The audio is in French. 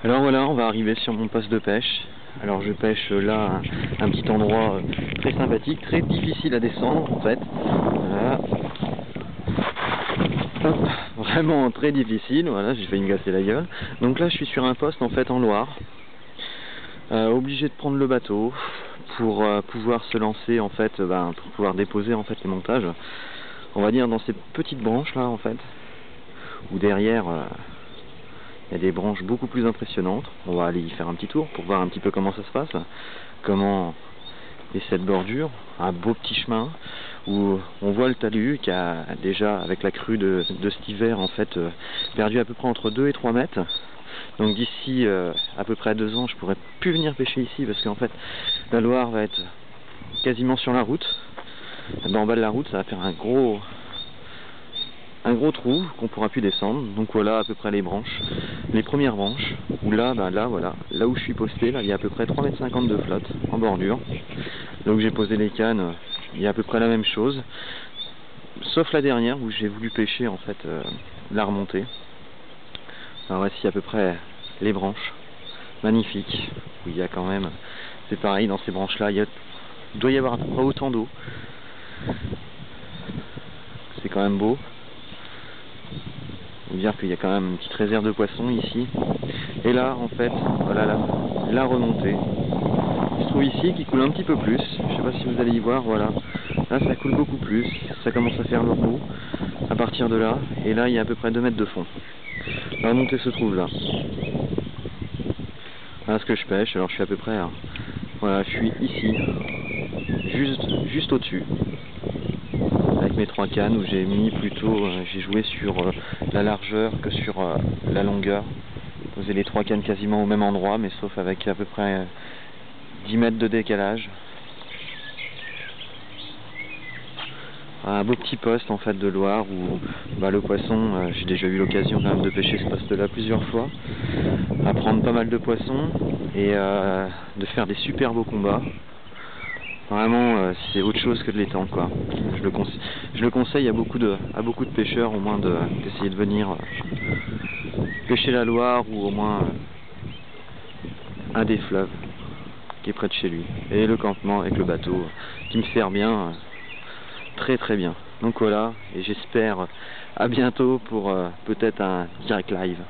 Alors voilà, on va arriver sur mon poste de pêche. Alors je pêche là un petit endroit très sympathique, très difficile à descendre en fait. Voilà. Hop, vraiment très difficile, voilà, j'ai failli me casser la gueule. Donc là je suis sur un poste en fait en Loire. Obligé de prendre le bateau pour pouvoir se lancer en fait, pour pouvoir déposer en fait les montages. On va dire dans ces petites branches là en fait, où derrière il y a des branches beaucoup plus impressionnantes. On va aller y faire un petit tour pour voir un petit peu comment ça se passe, comment est cette bordure, un beau petit chemin où on voit le talus qui a déjà, avec la crue de cet hiver en fait, perdu à peu près entre 2 et 3 mètres. Donc d'ici à peu près 2 ans, je pourrais plus venir pêcher ici parce qu'en fait la Loire va être quasiment sur la route. En bas de la route, ça va faire un gros trou qu'on pourra plus descendre. Donc voilà à peu près les branches, les premières branches, où là, voilà, là où je suis posté, là il y a à peu près 3,50 m de flotte en bordure. Donc j'ai posé les cannes, il y a à peu près la même chose, sauf la dernière où j'ai voulu pêcher en fait la remontée. Alors voici à peu près les branches, magnifiques, où il y a quand même, c'est pareil dans ces branches là, il doit y avoir à peu près autant d'eau. C'est quand même beau. On peut dire qu'il y a quand même une petite réserve de poissons ici. Et là, en fait, voilà la remontée. Il se trouve ici qui coule un petit peu plus. Je sais pas si vous allez y voir, voilà. Là, ça coule beaucoup plus. Ça commence à faire le bout à partir de là. Et là, il y a à peu près 2 mètres de fond. La remontée se trouve là. Voilà ce que je pêche. Alors, je suis à peu près, voilà, je suis ici, juste au-dessus. Avec mes 3 cannes où j'ai mis plutôt, j'ai joué sur la largeur que sur la longueur. Poser les 3 cannes quasiment au même endroit, mais sauf avec à peu près 10 mètres de décalage. Un beau petit poste en fait de Loire où le poisson, j'ai déjà eu l'occasion quand même de pêcher ce poste là plusieurs fois, à prendre pas mal de poissons et de faire des super beaux combats. Vraiment, c'est autre chose que de l'étang, quoi. Je le conseille à beaucoup de pêcheurs, au moins d'essayer de venir pêcher la Loire ou au moins un des fleuves qui est près de chez lui. Et le campement avec le bateau qui me sert bien, très très bien. Donc voilà, et j'espère à bientôt pour peut-être un direct live.